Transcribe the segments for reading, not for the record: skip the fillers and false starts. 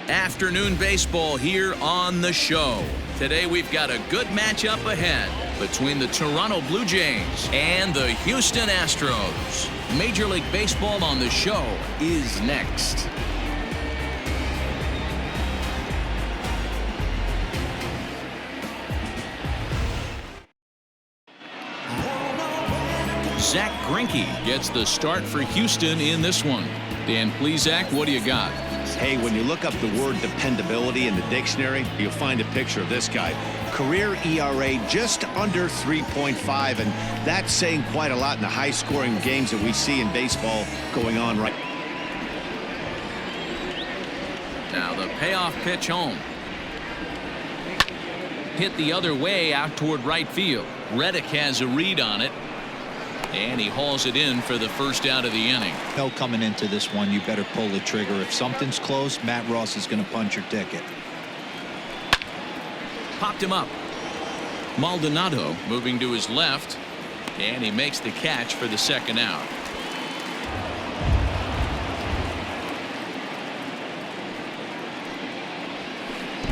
Afternoon baseball here on the show. Today we've got a good matchup ahead between the Toronto Blue Jays and the Houston Astros. Major League Baseball on the show is next. Zack Greinke gets the start for Houston in this one. Dan, please, Zach, what do you got? Hey, when you look up the word dependability in the dictionary, you'll find a picture of this guy. Career ERA just under 3.5, and that's saying quite a lot in the high-scoring games that we see in baseball going on right now. The payoff pitch home. Hit the other way out toward right field. Reddick has a read on it. And he hauls it in for the first out of the inning. No, coming into this one, you better pull the trigger. If something's close, Matt Ross is going to punch your ticket. Popped him up. Maldonado moving to his left, and he makes the catch for the second out.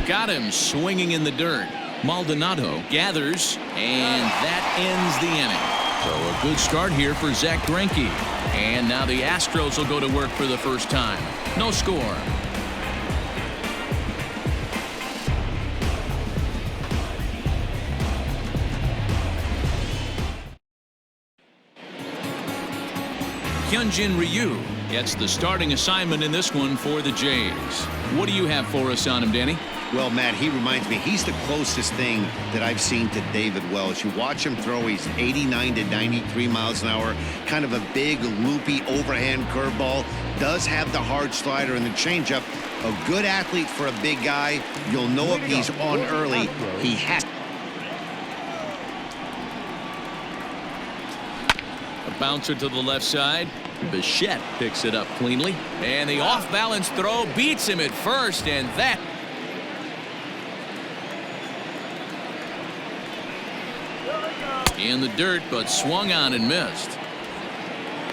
Got him swinging in the dirt. Maldonado gathers, and that ends the inning. So a good start here for Zack Greinke. And now the Astros will go to work for the first time. No score. RYU gets the starting assignment in this one for the Jays. What do you have for us on him, Danny? Well, Matt, he reminds me, he's the closest thing that I've seen to David Wells. You watch him throw, he's 89 to 93 miles an hour, kind of a big, loopy, overhand curveball, does have the hard slider and the changeup. A good athlete for a big guy. You'll know if he's on early. He has. A bouncer to the left side. Bichette picks it up cleanly. And the off-balance throw beats him at first, and that in the dirt, but swung on and missed.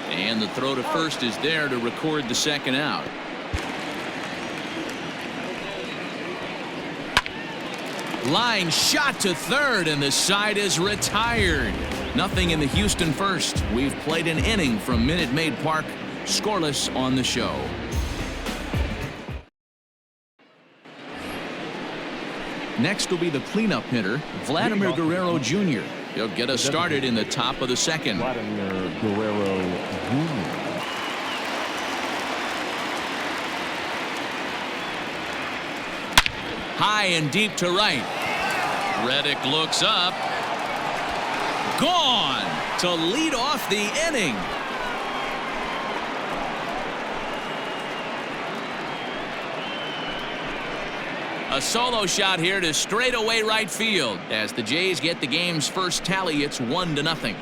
And the throw to first is there to record the second out. Line shot to third, and the side is retired. Nothing in the Houston first. We've played an inning from Minute Maid Park. Scoreless on the show. Next will be the cleanup hitter, Vladimir Guerrero Jr. He'll get us started in the top of the second. Vladimir Guerrero Jr. High and deep to right. Reddick looks up. Gone to lead off the inning. A solo shot here to straightaway right field. As the Jays get the game's first tally, it's 1-0.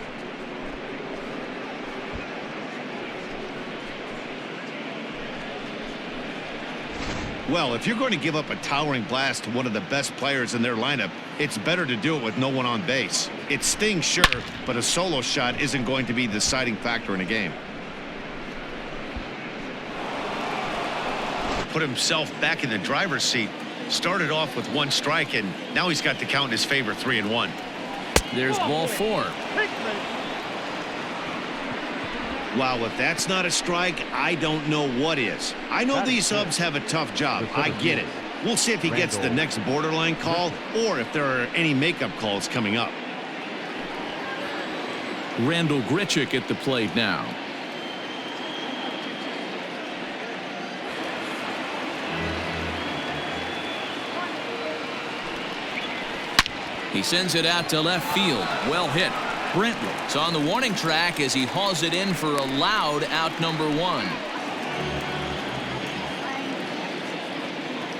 Well, if you're going to give up a towering blast to one of the best players in their lineup, it's better to do it with no one on base. It stings, sure, but a solo shot isn't going to be the deciding factor in a game. Put himself back in the driver's seat. Started off with 1 strike, and now he's got the count in his favor, 3-1. There's ball 4. Wow, if that's not a strike, I don't know what is. I know these subs have a tough job. I get it. We'll see if he gets the next borderline call or if there are any makeup calls coming up. Randall Grichuk at the plate now. He sends it out to left field. Well hit. Brentley's on the warning track as he hauls it in for a loud out number 1.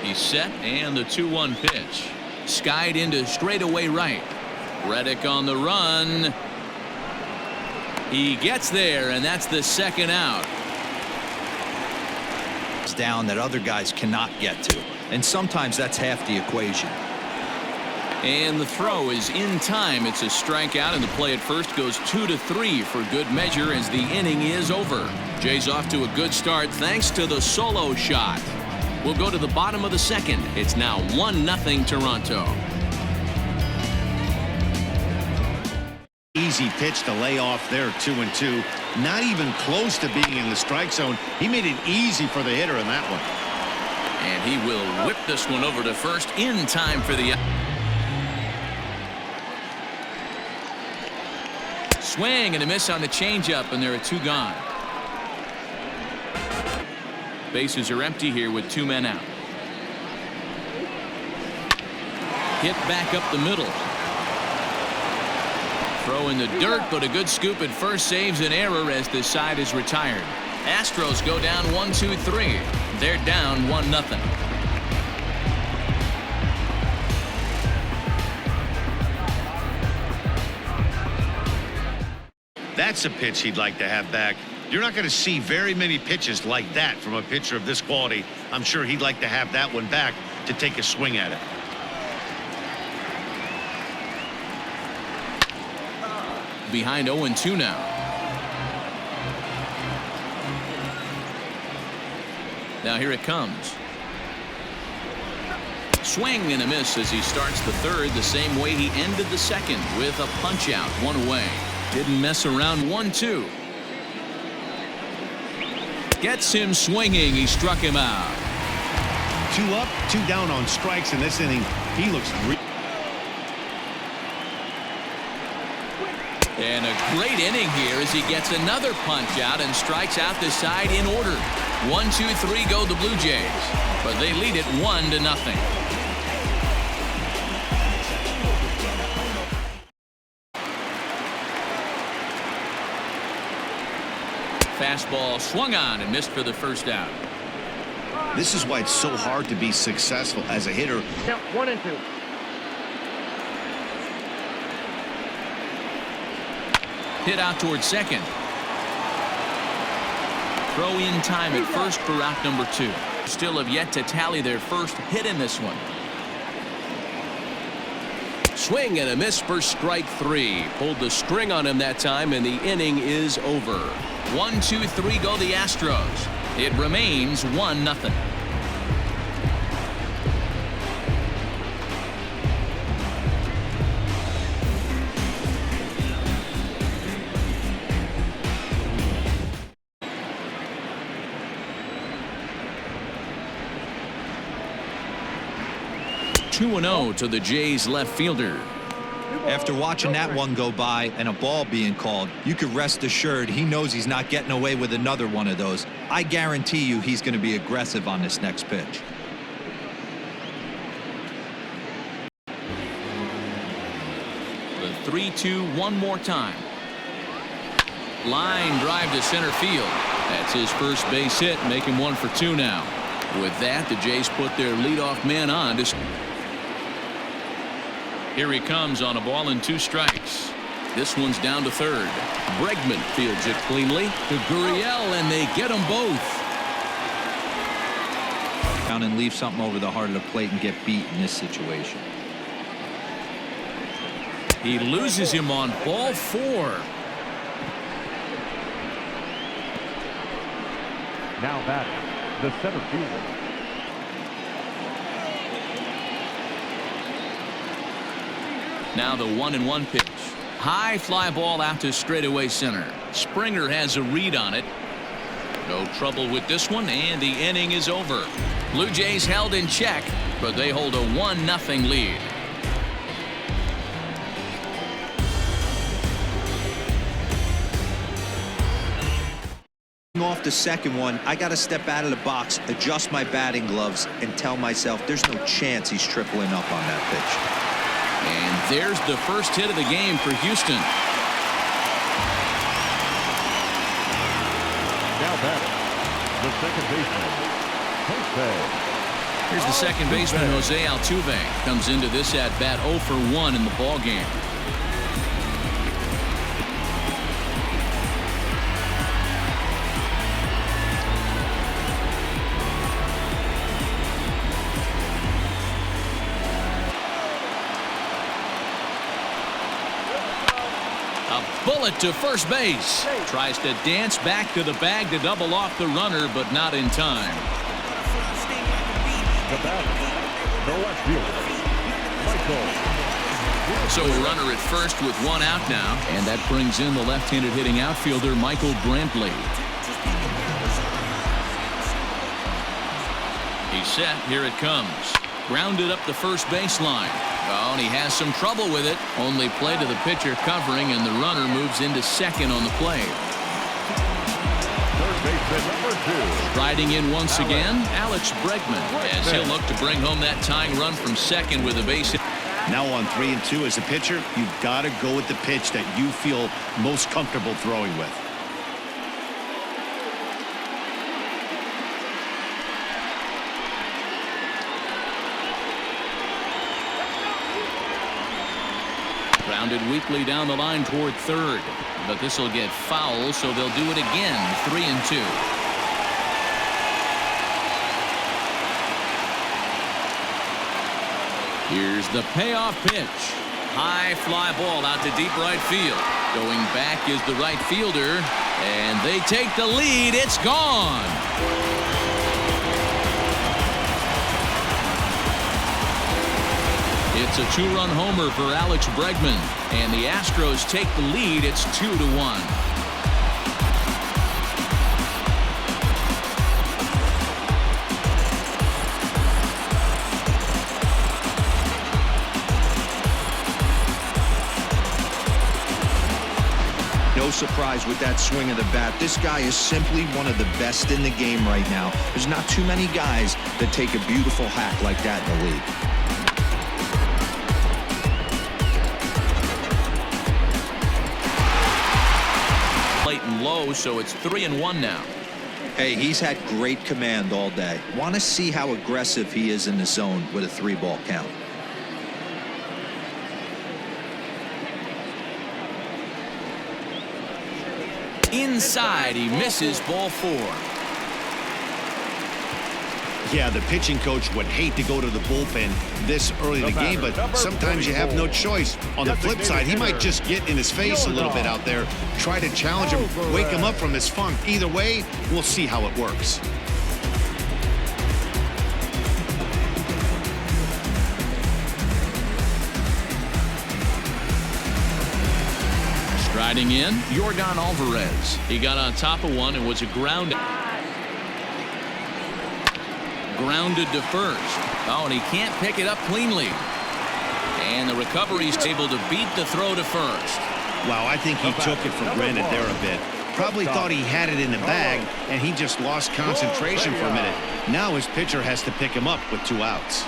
He's set, and the 2-1 pitch. Skied into straightaway right. Reddick on the run. He gets there, and that's the second out. It's down that other guys cannot get to, and sometimes that's half the equation. And the throw is in time. It's a strikeout, and the play at first goes 2-3 for good measure as the inning is over. Jays off to a good start thanks to the solo shot. We'll go to the bottom of the second. It's now 1-0 Toronto. Easy pitch to lay off there, 2-2. Not even close to being in the strike zone. He made it easy for the hitter in that one. And he will whip this one over to first in time for the swing and a miss on the changeup, and there are 2 gone. Bases are empty here with 2 men out. Hit back up the middle. Throw in the dirt, but a good scoop at first saves an error as the side is retired. Astros go down 1-2-3. They're down 1-0. That's a pitch he'd like to have back. You're not going to see very many pitches like that from a pitcher of this quality. I'm sure he'd like to have that one back to take a swing at it. Behind 0-2 now. Now here it comes. Swing and a miss as he starts the third the same way he ended the second, with a punch out, 1 away. Didn't mess around. 1-2. Gets him swinging. He struck him out. 2 up, 2 down on strikes in this inning. He looks and a great inning here as he gets another punch out and strikes out the side in order. 1-2-3 go the Blue Jays, but they lead it 1-0. Fastball swung on and missed for the first out. This is why it's so hard to be successful as a hitter. Count 1-2. Hit out towards second. Throw in time at first for out number 2. Still have yet to tally their first hit in this one. Swing and a miss for strike 3. Pulled the string on him that time, and the inning is over. 1-2-3 go the Astros. It remains 1-0. (2-0) to the Jays left fielder. After watching that one go by and a ball being called, you could rest assured he knows he's not getting away with another one of those. I guarantee you he's going to be aggressive on this next pitch. The 3-2 one more time. Line drive to center field. That's his first base hit, making 1 for 2 now. With that, the Jays put their leadoff man on to. Here he comes on a ball and 2 strikes. This one's down to third. Bregman fields it cleanly to Gurriel, and they get them both. Down and leave something over the heart of the plate and get beat in this situation. He loses him on ball 4. Now batting, the center fielder. Now the 1-1 pitch. High fly ball out to straightaway center. Springer has a read on it. No trouble with this one, and the inning is over. Blue Jays held in check, but they hold a 1-0 lead. Off the second one, I got to step out of the box, adjust my batting gloves, and tell myself there's no chance he's tripling up on that pitch. And there's the first hit of the game for Houston. Now batting, the second baseman, Jose. Here's the second baseman, Jose Altuve. Comes into this at bat 0 for 1 in the ball game. Bullet to first base. Tries to dance back to the bag to double off the runner, but not in time. the batter, the left fielder, Michael. So a runner at first with one out now, and that brings in the left-handed hitting outfielder Michael Brantley. He's set. Here it comes. Grounded up the first baseline. Oh, and he has some trouble with it. Only play to the pitcher covering, and the runner moves into second on the play. Third baseman number 2. Riding in once again, Alex Bregman, as he'll look to bring home that tying run from second with a base hit. Now on 3-2 as a pitcher, you've got to go with the pitch that you feel most comfortable throwing with. Grounded weakly down the line toward third, but this will get foul, so they'll do it again. 3-2. Here's the payoff pitch. High fly ball out to deep right field. Going back is the right fielder, and they take the lead. It's gone. It's a two-run homer for Alex Bregman, and the Astros take the lead. It's 2-1. No surprise with that swing of the bat. This guy is simply one of the best in the game right now. There's not too many guys that take a beautiful hack like that in the league. Late and low, so it's 3-1 now. Hey, he's had great command all day. Want to see how aggressive he is in the zone with a 3-ball count. Inside, he misses. Ball 4. Yeah, the pitching coach would hate to go to the bullpen this early in the game, but sometimes you have no choice. On the flip side, he might just get in his face a little bit out there, try to challenge him, wake him up from his funk. Either way, we'll see how it works. Striding in, Yordan Alvarez. He got on top of one and was a ground. Grounded to first. Oh, and he can't pick it up cleanly. And the recovery's able to beat the throw to first. Wow, I think he took it for granted there a bit. Probably thought he had it in the bag, and he just lost concentration for a minute. Now his pitcher has to pick him up with 2 outs.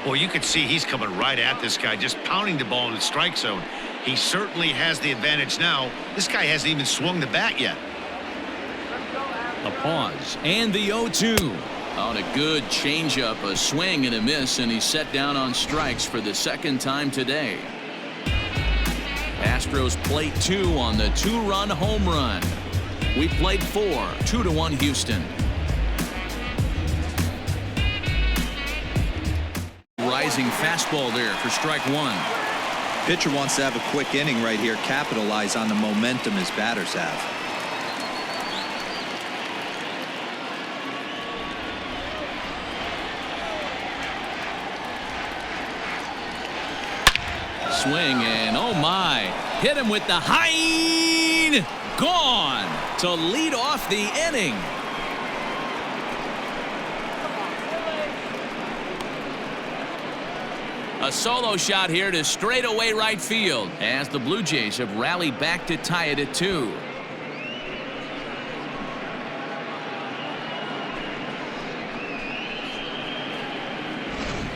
Well, you can see he's coming right at this guy, just pounding the ball in the strike zone. He certainly has the advantage now. This guy hasn't even swung the bat yet. A pause, and the 0-2. On a good changeup, a swing and a miss, and he's set down on strikes for the second time today. Astros plate 2 on the 2-run home run. We played 4, 2-1 Houston. Rising fastball there for strike 1. Pitcher wants to have a quick inning right here, capitalize on the momentum his batters have. Swing, and oh my, hit him with the high, gone to lead off the inning. A solo shot here to straightaway right field as the Blue Jays have rallied back to tie it at 2.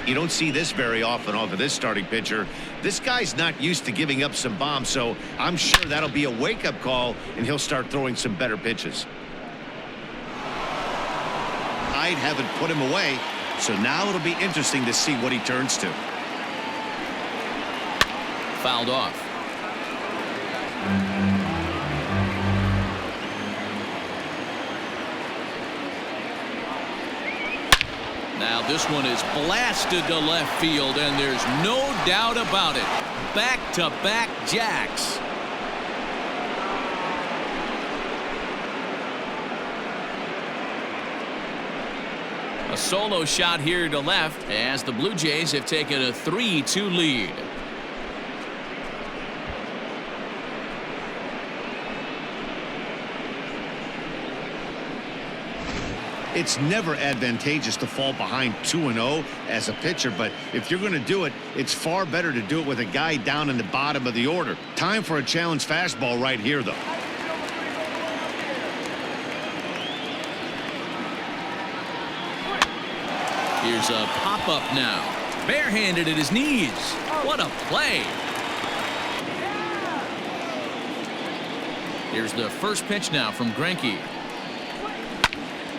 You don't see this very often off of this starting pitcher. This guy's not used to giving up some bombs, so I'm sure that'll be a wake-up call, and he'll start throwing some better pitches. I haven't put him away, so now it'll be interesting to see what he turns to. Fouled off. Now this one is blasted to left field, and there's no doubt about it. Back-to-back jacks. A solo shot here to left as the Blue Jays have taken a 3-2 lead. It's never advantageous to fall behind 2-0 as a pitcher, but if you're going to do it, it's far better to do it with a guy down in the bottom of the order. Time for a challenge fastball right here, though. Here's a pop-up now. Barehanded at his knees. What a play. Here's the first pitch now from Greinke.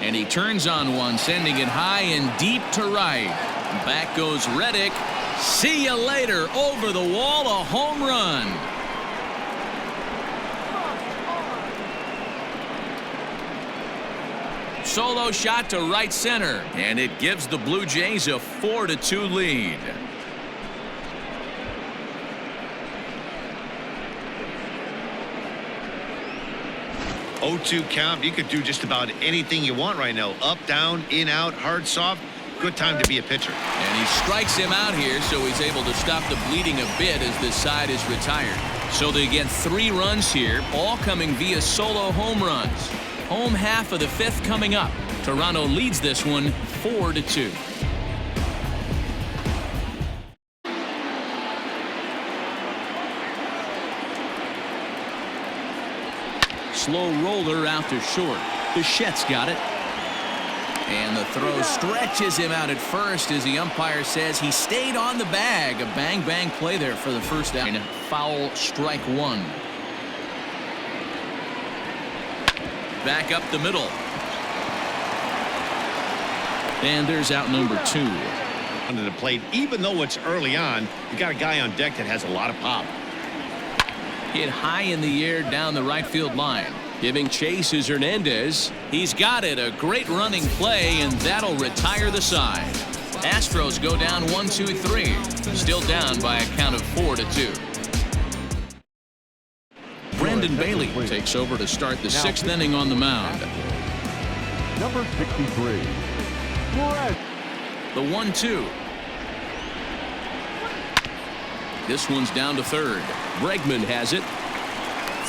And he turns on one, sending it high and deep to right. Back goes Reddick. See you later. Over the wall, a home run. Solo shot to right center, and it gives the Blue Jays a 4-2 lead. (0-2) count. You could do just about anything you want right now. Up, down, in, out, hard, soft. Good time to be a pitcher. And he strikes him out here, so he's able to stop the bleeding a bit as this side is retired. So they get 3 runs here, all coming via solo home runs. Home half of the 5th coming up. Toronto leads this one 4-2. Slow roller out to short. Bichette's got it. And the throw stretches him out at first as the umpire says he stayed on the bag. A bang-bang play there for the first out. Foul, strike 1. Back up the middle. And there's out number 2. Under the plate, even though it's early on, you got a guy on deck that has a lot of pop. Hit high in the air down the right field line. Giving chase is Hernandez. He's got it. A great running play, and that'll retire the side. Astros go down 1-2-3. Still down by a count of 4-2. Brendan Bailey takes over to start the 6th inning on the mound. Number 63. The 1-2. This one's down to 3rd. Bregman has it.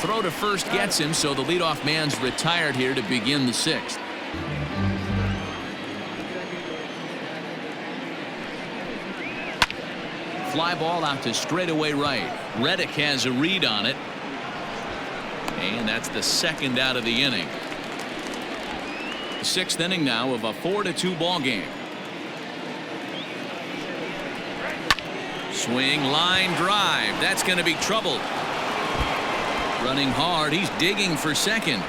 Throw to first gets him, so the leadoff man's retired here to begin the 6th. Fly ball out to straightaway right. Reddick has a read on it. And that's the 2nd out of the inning. The 6th inning now of a 4-2 ball game. Swing, line drive. That's going to be trouble. Running hard. He's digging for second.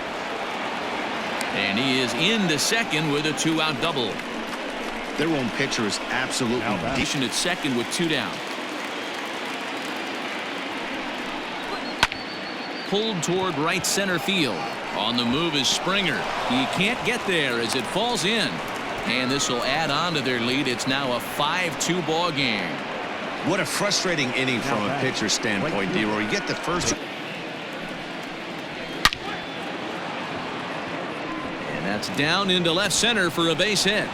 And he is into second with a 2-out double. Their own pitcher is absolutely decent at second with 2 down. Pulled toward right center field. On the move is Springer. He can't get there as it falls in. And this will add on to their lead. It's now a 5-2 ball game. What a frustrating inning from a pitcher's standpoint, D-Roy. You get the first. And that's down into left center for a base hit.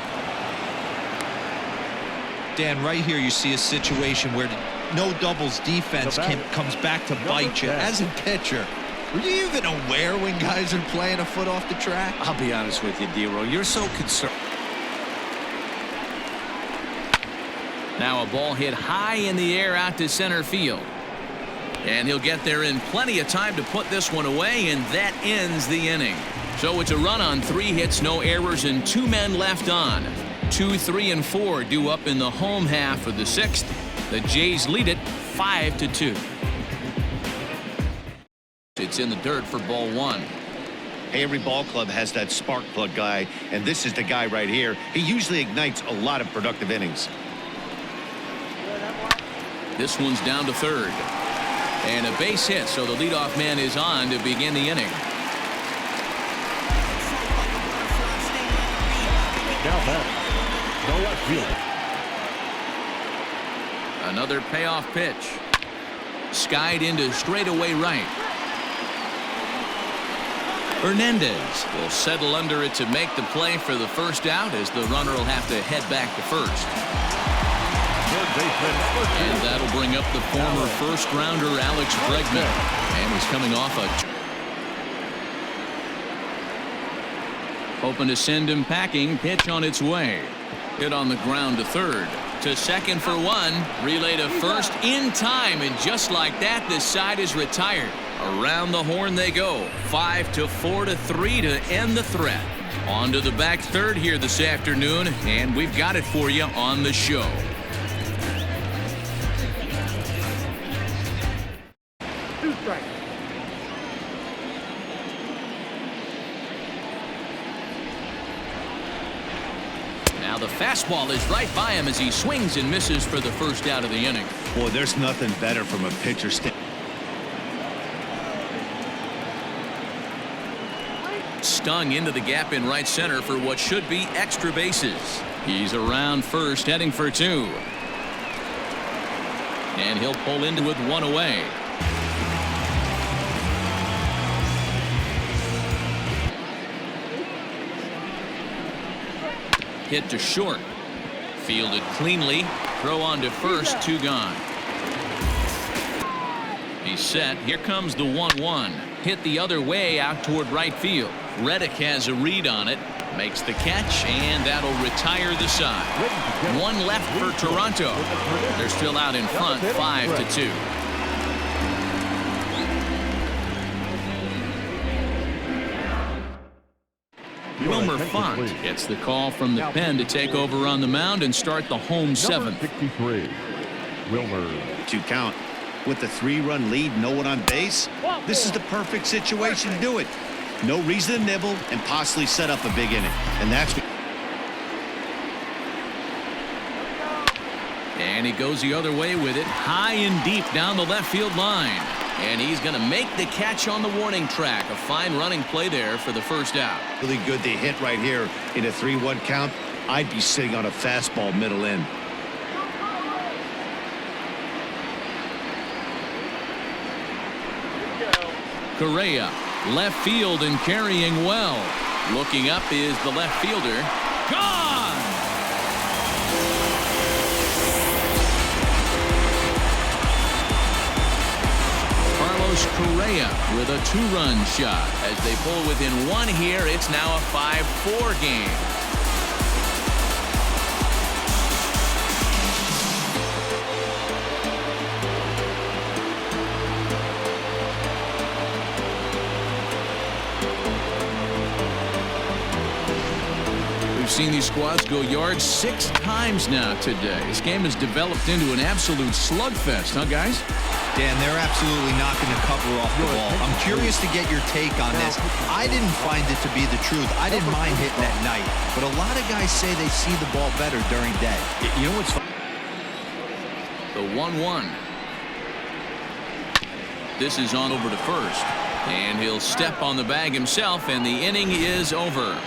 Dan, right here you see a situation where no doubles defense comes back to bite you. As a pitcher, were you even aware when guys are playing a foot off the track? I'll be honest with you, D-Roy. You're so concerned. Now a ball hit high in the air out to center field. And he'll get there in plenty of time to put this one away, and that ends the inning. So it's a run on 3 hits, no errors, and 2 men left on. 2, 3, and 4 due up in the home half of the 6th. The Jays lead it 5-2. It's in the dirt for ball 1. Hey, every ball club has that spark plug guy, and this is the guy right here. He usually ignites a lot of productive innings. This one's down to 3rd. And a base hit, so the leadoff man is on to begin the inning. Now back, the left fielder. Another payoff pitch. Skied into straightaway right. Hernandez will settle under it to make the play for the first out as the runner will have to head back to first. And that'll bring up the former first-rounder Alex Bregman. And he's coming off hoping to send him packing. Pitch on its way. Hit on the ground to third. To second for one. Relay to first in time. And just like that, this side is retired. Around the horn they go. 5-4-3 to end the threat. On to the back third here this afternoon. And we've got it for you on the show. Now the fastball is right by him as he swings and misses for the first out of the inning. Boy, there's nothing better from a pitcher Stung into the gap in right center for what should be extra bases. He's around first, heading for two. And he'll pull into with one away. Hit to short. Fielded cleanly. Throw on to first. Two gone. He's set. Here comes the 1-1. Hit the other way out toward right field. Reddick has a read on it. Makes the catch, and that'll retire the side. One left for Toronto. They're still out in front, 5-2. Wilmer Font gets the call from the pen to take over on the mound and start the home seventh. 63. Wilmer. 2 count. With the 3-run lead, no one on base, this is the perfect situation to do it. No reason to nibble and possibly set up a big inning. And that's what. And he goes the other way with it, high and deep down the left field line. And he's going to make the catch on the warning track. A fine running play there for the first out. Really good to hit right here in a 3-1 count. I'd be sitting on a fastball middle end. Correa, left field and carrying well. Looking up is the left fielder. Gone! Carlos Correa with a 2-run shot. As they pull within one here, it's now a 5-4 game. We've seen these squads go yards 6 times now today. This game has developed into an absolute slugfest, huh, guys? Dan, they're absolutely knocking the cover off the ball. I'm curious to get your take on this. I didn't find it to be the truth. I didn't mind hitting at night, but a lot of guys say they see the ball better during day. You know what's fun? The 1-1. This is on over to first, and he'll step on the bag himself, and the inning is over.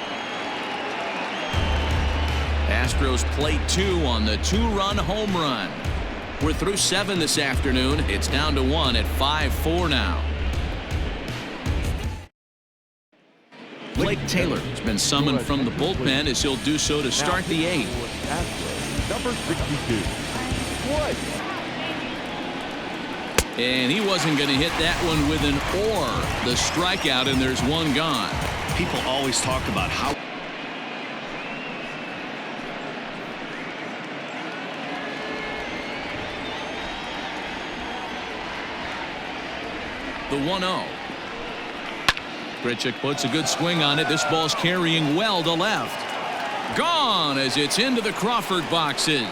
Astros play 2 on the 2-run home run. We're through 7 this afternoon. It's down to 1 at 5-4 now. Blake Taylor has been summoned from the bullpen as he'll do so to start the 8th. Number 62. And he wasn't going to hit that one with an or. The strikeout, and there's one gone. People always talk about how. The 1-0. Grichuk puts a good swing on it. This ball's carrying well to left. Gone as it's into the Crawford boxes.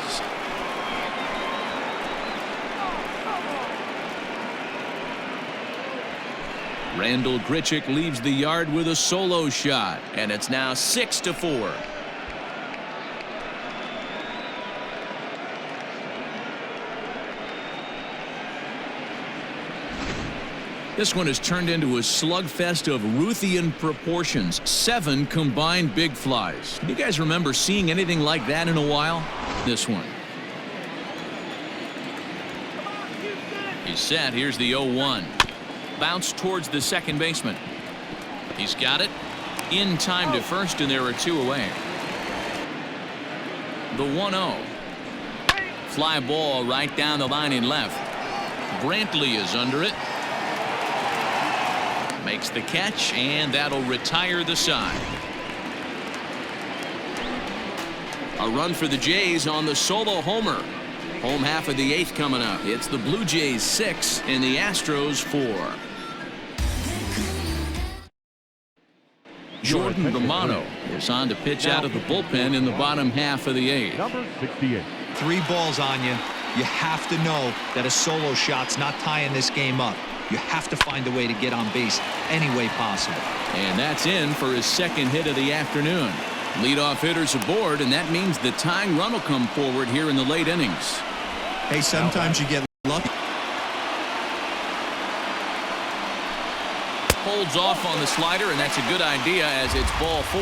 Randall Grichuk leaves the yard with a solo shot, and it's now 6-4. This one has turned into a slugfest of Ruthian proportions. 7 combined big flies. Can you guys remember seeing anything like that in a while? This one. He's set. Here's the 0-1. Bounce towards the second baseman. He's got it in time to first, and there are 2 away. The 1-0. Fly ball right down the line in left. Brantley is under it. Makes the catch, and that'll retire the side. A run for the Jays on the solo homer. Home half of the 8th coming up. It's the Blue Jays 6 and the Astros 4. Jordan Romano is on to pitch out of the bullpen in the bottom half of the 8th. Number 68. 3 balls on you. You have to know that a solo shot's not tying this game up. You have to find a way to get on base any way possible. And that's in for his 2nd hit of the afternoon. Leadoff hitters aboard, and that means the tying run will come forward here in the late innings. Hey, sometimes you get lucky. Holds off on the slider, and that's a good idea as it's ball 4.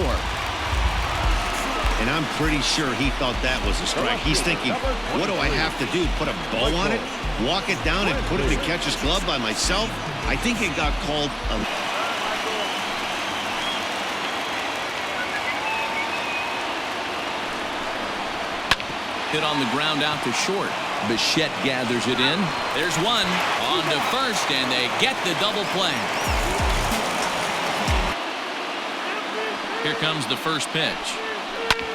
And I'm pretty sure he thought that was a strike. He's thinking, what do I have to do? Put a bow on it? Walk it down and put it in catcher's glove by myself? I think it got called a... Hit on the ground out to short. Bichette gathers it in. There's one on to first, and they get the double play. Here comes the first pitch.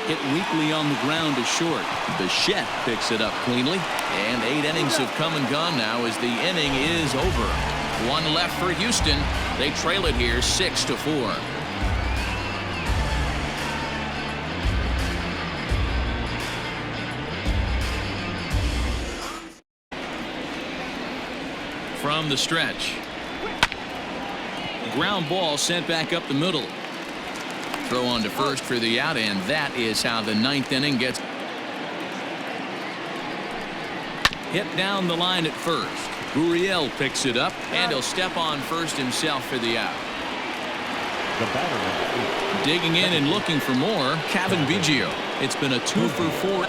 Hit weakly on the ground to short. Bichette picks it up cleanly. And 8 innings have come and gone now as the inning is over. 1 left for Houston. They trail it here 6-4. From the stretch. Ground ball sent back up the middle. Throw on to first for the out, and that is how the 9th inning gets. Hit down the line at first. Gurriel picks it up, and he'll step on first himself for the out. The batter. Digging in and looking for more, Kevin Biggio. It's been a 2 for 4.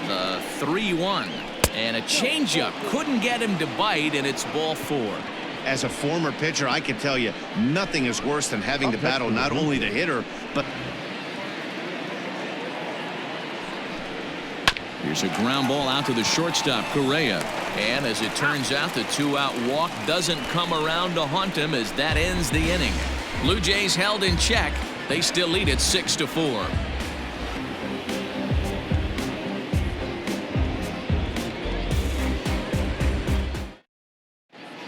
The 3-1, and a changeup couldn't get him to bite, and it's ball 4. As a former pitcher, I can tell you, nothing is worse than having to battle not only the hitter, but... Here's a ground ball out to the shortstop, Correa. And as it turns out, the 2-out walk doesn't come around to haunt him as that ends the inning. Blue Jays held in check. They still lead it 6-4.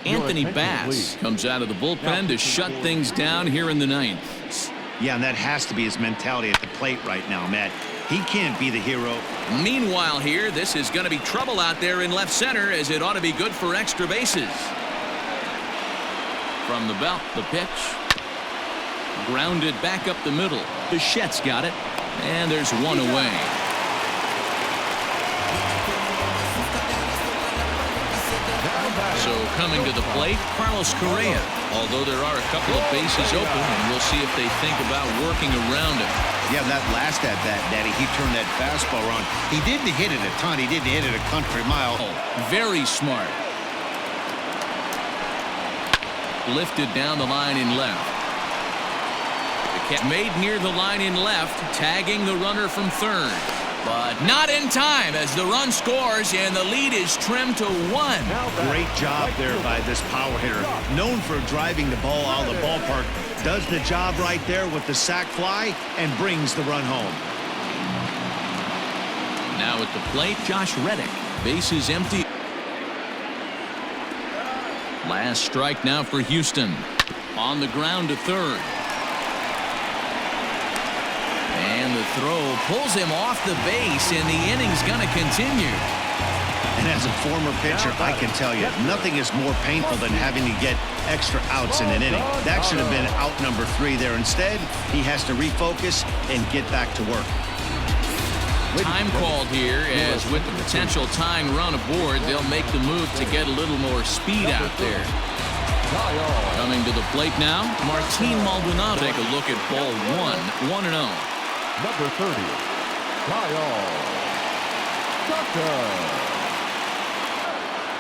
Anthony Bass comes out of the bullpen to shut things down here in the 9th. Yeah, and that has to be his mentality at the plate right now, Matt. He can't be the hero. Meanwhile here, this is going to be trouble out there in left center as it ought to be good for extra bases. From the belt, the pitch. Grounded back up the middle. Bichette's got it. And there's 1 away. So coming to the plate, Carlos Correa. Although there are a couple of bases open, and we'll see if they think about working around it. Yeah, that last at-bat, Daddy, he turned that fastball around. He didn't hit it a ton. He didn't hit it a country mile. Oh, very smart. Lifted down the line in left. The catch made near the line in left, tagging the runner from third. But not in time as the run scores and the lead is trimmed to 1. Great job there by this power hitter. Known for driving the ball out of the ballpark. Does the job right there with the sac fly and brings the run home. Now at the plate, Josh Reddick. Bases empty. Last strike now for Houston. On the ground to third. And the throw pulls him off the base, and the inning's going to continue. And as a former pitcher, I can tell you, nothing is more painful than having to get extra outs in an inning. That should have been out number 3 there. Instead, he has to refocus and get back to work. Time called here, as with the potential tying run aboard, they'll make the move to get a little more speed out there. Coming to the plate now, Martin Maldonado. Take a look at ball 1, 1-0. Number 30, Kyle Tucker.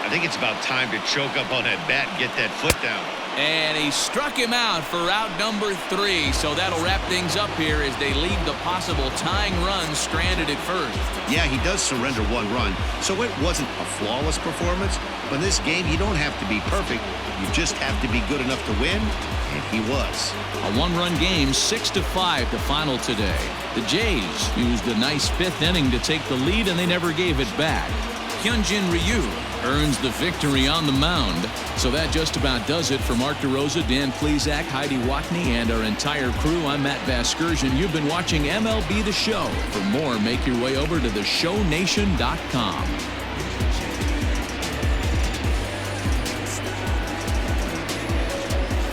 I think it's about time to choke up on that bat and get that foot down. And he struck him out for out number 3. So that'll wrap things up here as they leave the possible tying run stranded at first. Yeah, he does surrender 1 run, so it wasn't a flawless performance. But in this game, you don't have to be perfect. You just have to be good enough to win, and he was. A 1-run game, 6-5 to final today. The Jays used a nice 5th inning to take the lead, and they never gave it back. RYU earns the victory on the mound. So that just about does it for Mark DeRosa, Dan Plesac, Heidi Watney, and our entire crew. I'm Matt Vasgersian. You've been watching MLB The Show. For more, make your way over to theshownation.com.